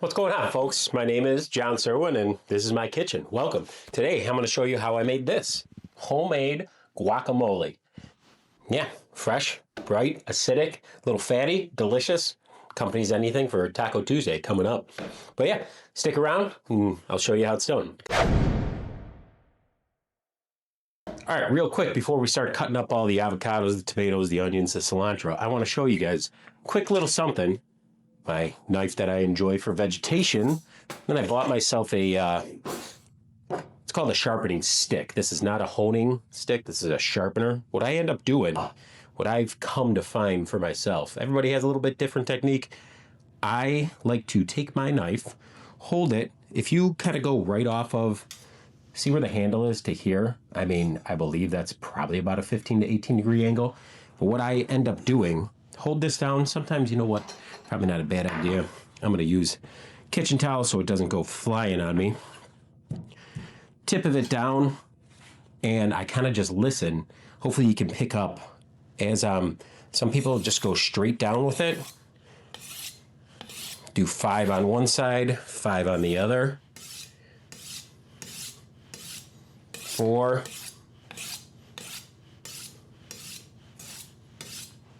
What's going on, folks? My name is John Serwin, and this is my kitchen. Welcome. Today, I'm going to show you how I made this. Homemade guacamole. Yeah, fresh, bright, acidic, a little fatty, delicious. Company's anything for Taco Tuesday coming up. But yeah, stick around, and I'll show you how it's done. All right, real quick, before we start cutting up all the avocados, the tomatoes, the onions, the cilantro, I want to show you guys a quick little something. My knife that I enjoy for vegetation. Then I bought myself a, it's called a sharpening stick. This is not a honing stick. This is a sharpener. What I end up doing, what I've come to find for myself, everybody has a little bit different technique. I like to take my knife, hold it. If you kind of go right off of, see where the handle is to here? I mean, I believe that's probably about a 15 to 18 degree angle. But what I end up doing, hold this down. Sometimes, you know what? Probably not a bad idea. I'm going to use kitchen towel so it doesn't go flying on me. Tip of it down, and I kind of just listen. Hopefully you can pick up as some people just go straight down with it. Do 5 on one side, 5 on the other. 4,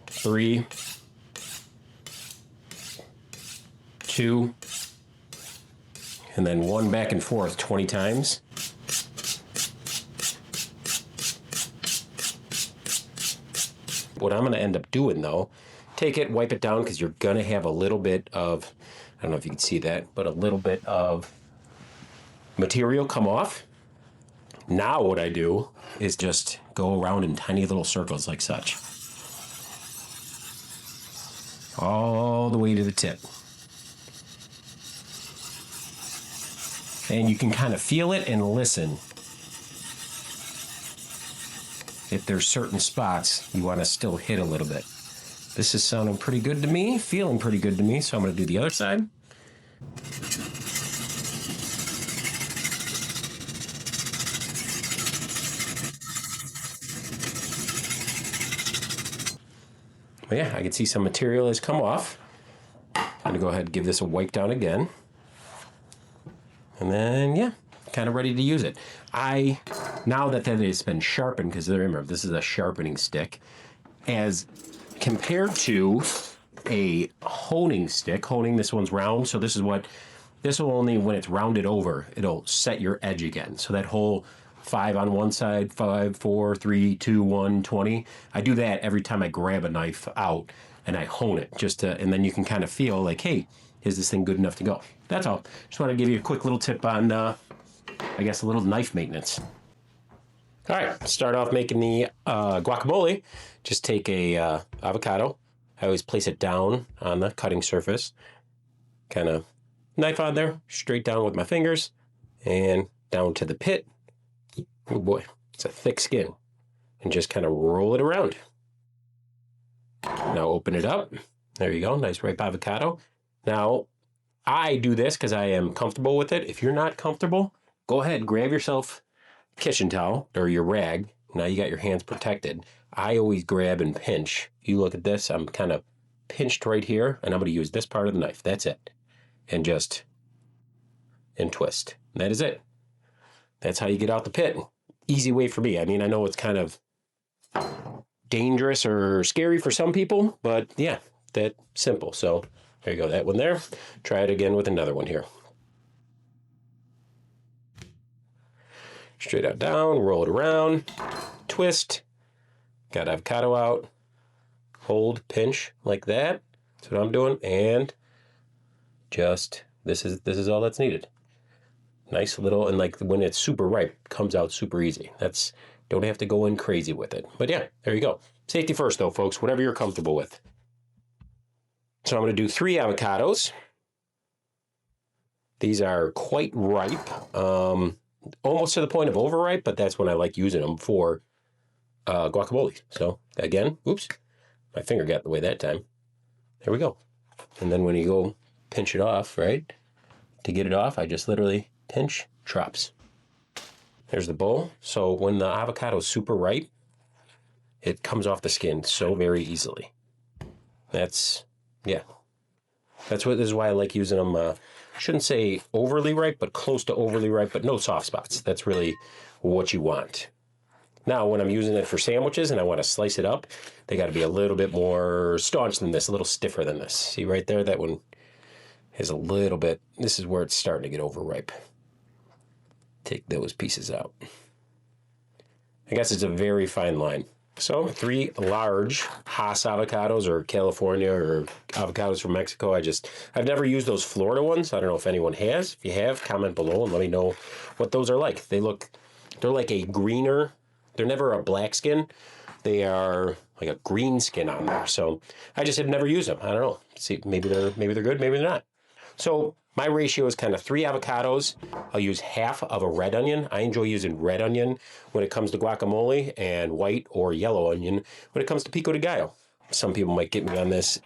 3, 2, and then 1 back and forth 20 times. What I'm going to end up doing though, take it, wipe it down, because you're going to have a little bit of, I don't know if you can see that, but a little bit of material come off. Now what I do is just go around in tiny little circles like such. All the way to the tip. And you can kind of feel it and listen. If there's certain spots you want to still hit a little bit. This is sounding pretty good to me, feeling pretty good to me, so I'm going to do the other side. But yeah, I can see some material has come off. I'm going to go ahead and give this a wipe down again. And then, yeah, kind of ready to use it. Now that has been sharpened, because remember, this is a sharpening stick, as compared to a honing stick. Honing, this one's round, so this will only, when it's rounded over, it'll set your edge again. So that whole 5 on one side, 5, 4, 3, 2, 1, 20. I do that every time I grab a knife out and I hone it, and then you can kind of feel like, hey, is this thing good enough to go? That's all. Just want to give you a quick little tip on, I guess, a little knife maintenance. All right, start off making the guacamole. Just take a avocado. I always place it down on the cutting surface. Kind of knife on there, straight down with my fingers, and down to the pit. Oh boy, it's a thick skin. And just kind of roll it around. Now open it up. There you go, nice ripe avocado. Now, I do this because I am comfortable with it. If you're not comfortable, go ahead, grab yourself a kitchen towel or your rag. Now you got your hands protected. I always grab and pinch. If you look at this, I'm kind of pinched right here, and I'm going to use this part of the knife. That's it. And twist. And that is it. That's how you get out the pit. Easy way for me. I mean, I know it's kind of dangerous or scary for some people, but yeah, that simple. So there you go, that one there. Try it again with another one here. Straight out down, roll it around, twist, got avocado out, hold, pinch like that. That's what I'm doing, and just, this is all that's needed. Nice little, and like when it's super ripe, it comes out super easy. Don't have to go in crazy with it. But yeah, there you go. Safety first though, folks, whatever you're comfortable with. So I'm going to do 3 avocados. These are quite ripe, almost to the point of overripe, but that's when I like using them for guacamole. So again, oops, my finger got in the way that time. There we go. And then when you go pinch it off, right, to get it off, I just literally pinch, drops. There's the bowl. So when the avocado is super ripe, it comes off the skin so very easily. This is why I like using them shouldn't say overly ripe, but close to overly ripe, but no soft spots. That's really what you want. Now, when I'm using it for sandwiches and I want to slice it up, they got to be a little bit more staunch than this, a little stiffer than this. See right there, that one is a little bit, this is where it's starting to get overripe. Take those pieces out. I guess it's a very fine line. So 3 large Hass avocados, or California, or avocados from Mexico. I've never used those Florida ones. I don't know if anyone has. If you have, comment below and let me know what those are like. They're like a greener, they're never a black skin. They are like a green skin on there. So I just have never used them. I don't know. See, maybe they're good, maybe they're not. So my ratio is kind of 3 avocados. I'll use half of a red onion. I enjoy using red onion when it comes to guacamole, and white or yellow onion when it comes to pico de gallo. Some people might get me on this.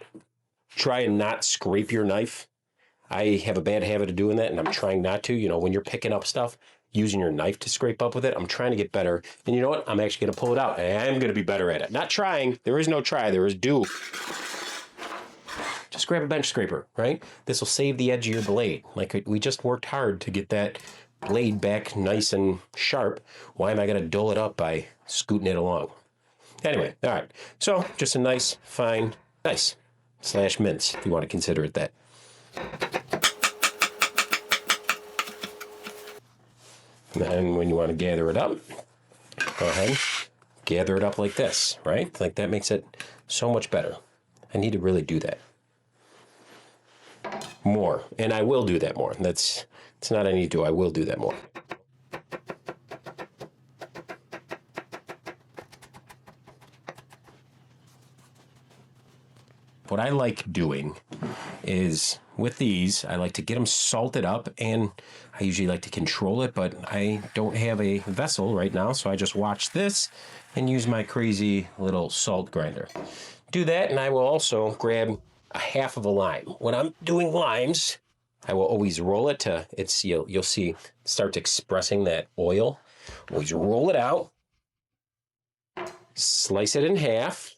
Try and not scrape your knife. I have a bad habit of doing that, and I'm trying not to. You know, when you're picking up stuff, using your knife to scrape up with it, I'm trying to get better. And you know what? I'm actually going to pull it out, and I am going to be better at it. Not trying. There is no try. There is do. Just grab a bench scraper, right? This will save the edge of your blade. Like, we just worked hard to get that blade back nice and sharp. Why am I going to dull it up by scooting it along? Anyway, all right. So just a nice, fine, nice / mince, if you want to consider it that. And then when you want to gather it up, go ahead, gather it up like this, right? Like, that makes it so much better. I need to really do that more, and I will do that more. It's not I need to, I will do that more. What I like doing is, with these, I like to get them salted up, and I usually like to control it, but I don't have a vessel right now, so I just watch this and use my crazy little salt grinder. Do that, and I will also grab a half of a lime. When I'm doing limes, I will always roll it to, you'll see it starts expressing that oil. Always roll it out, slice it in half.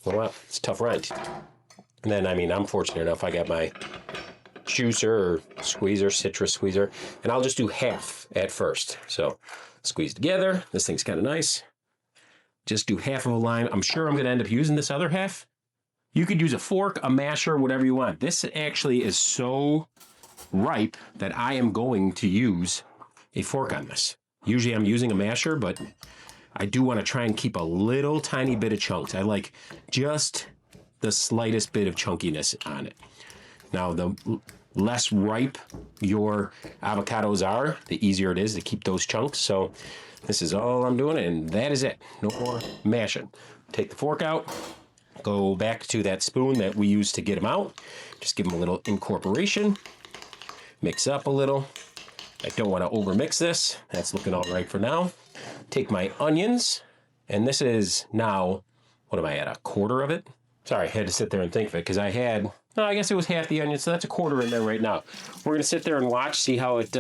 Well, it's a tough rind. And then, I mean, I'm fortunate enough, I got my juicer or squeezer, citrus squeezer, and I'll just do half at first. So squeeze together. This thing's kind of nice. Just do half of a lime. I'm sure I'm going to end up using this other half. You could use a fork, a masher, whatever you want. This actually is so ripe that I am going to use a fork on this. Usually I'm using a masher, but I do want to try and keep a little tiny bit of chunks. I like just the slightest bit of chunkiness on it. Now, the less ripe your avocados are, the easier it is to keep those chunks. So this is all I'm doing, and that is it. No more mashing. Take the fork out. Go back to that spoon that we used to get them out. Just give them a little incorporation. Mix up a little. I don't want to overmix this. That's looking all right for now. Take my onions, and this is now, what am I at, a quarter of it? Sorry, I had to sit there and think of it, because I guess it was half the onion, so that's a quarter in there right now. We're going to sit there and watch, see how it,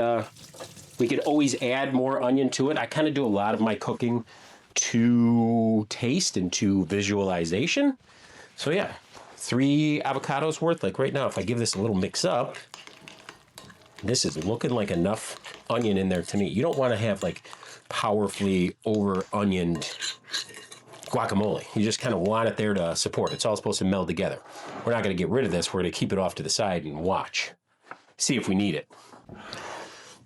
we could always add more onion to it. I kind of do a lot of my cooking to taste and to visualization. So yeah, 3 avocados worth. Like right now, if I give this a little mix up, this is looking like enough onion in there to me. You don't want to have like powerfully over-onioned guacamole. You just kind of want it there to support. It's all supposed to meld together. We're not going to get rid of this. We're going to keep it off to the side and watch. See if we need it.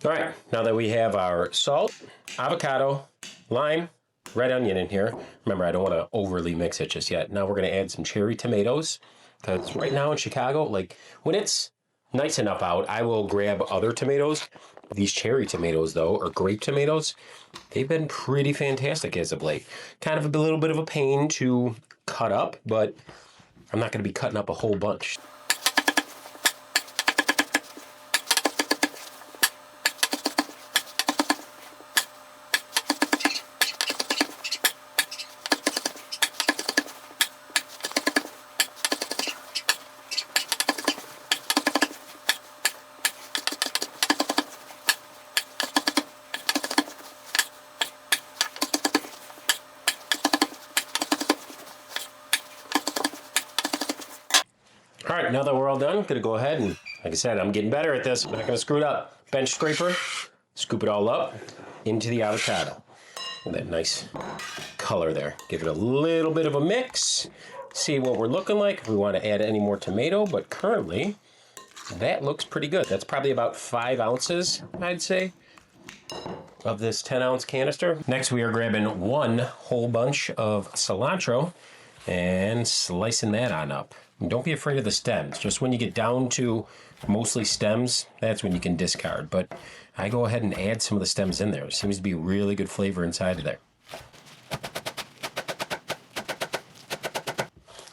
All right, now that we have our salt, avocado, lime, red onion in here. Remember, I don't want to overly mix it just yet. Now we're going to add some cherry tomatoes, because right now in Chicago, like when it's nice enough out, I will grab other tomatoes. These cherry tomatoes, though, or grape tomatoes, they've been pretty fantastic as of late. Kind of a little bit of a pain to cut up, but I'm not going to be cutting up a whole bunch. All right, now that we're all done, I'm going to go ahead and Like I said, I'm getting better at this. I'm not going to screw it up. Bench scraper, scoop it all up into the avocado. And that nice color there. Give it a little bit of a mix. See what we're looking like. If we want to add any more tomato, but currently that looks pretty good. That's probably about 5 ounces, I'd say, of this 10-ounce canister. Next, we are grabbing 1 whole bunch of cilantro and slicing that on up. And don't be afraid of the stems. Just when you get down to mostly stems, that's when you can discard. But I go ahead and add some of the stems in there. There seems to be really good flavor inside of there.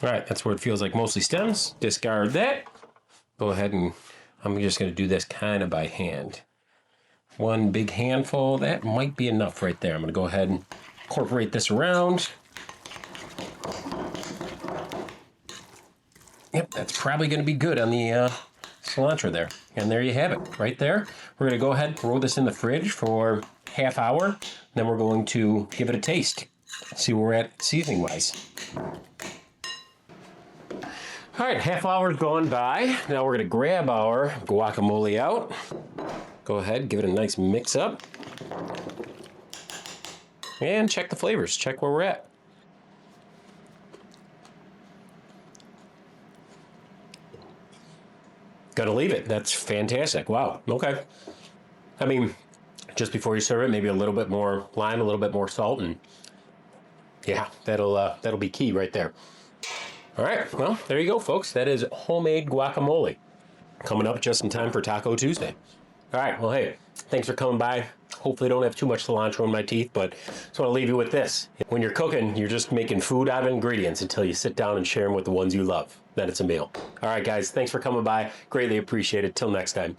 All right, that's where it feels like mostly stems. Discard that. Go ahead and I'm just going to do this kind of by hand. 1 big handful, that might be enough right there. I'm going to go ahead and incorporate this around. Yep, that's probably going to be good on the cilantro there. And there you have it, right there. We're going to go ahead and throw this in the fridge for half hour. Then we're going to give it a taste. See where we're at seasoning-wise. All right, half hour's gone by. Now we're going to grab our guacamole out. Go ahead, give it a nice mix up. And check the flavors, check where we're at. Gotta leave it. That's fantastic. Wow. Okay. I mean, just before you serve it, maybe a little bit more lime, a little bit more salt, and yeah, that'll be key right there. All right. Well, there you go, folks. That is homemade guacamole. Coming up just in time for Taco Tuesday. All right. Well, hey, thanks for coming by. Hopefully I don't have too much cilantro in my teeth, but just want to leave you with this. When you're cooking, you're just making food out of ingredients until you sit down and share them with the ones you love. Then it's a meal. All right, guys, thanks for coming by. Greatly appreciate it. Till next time.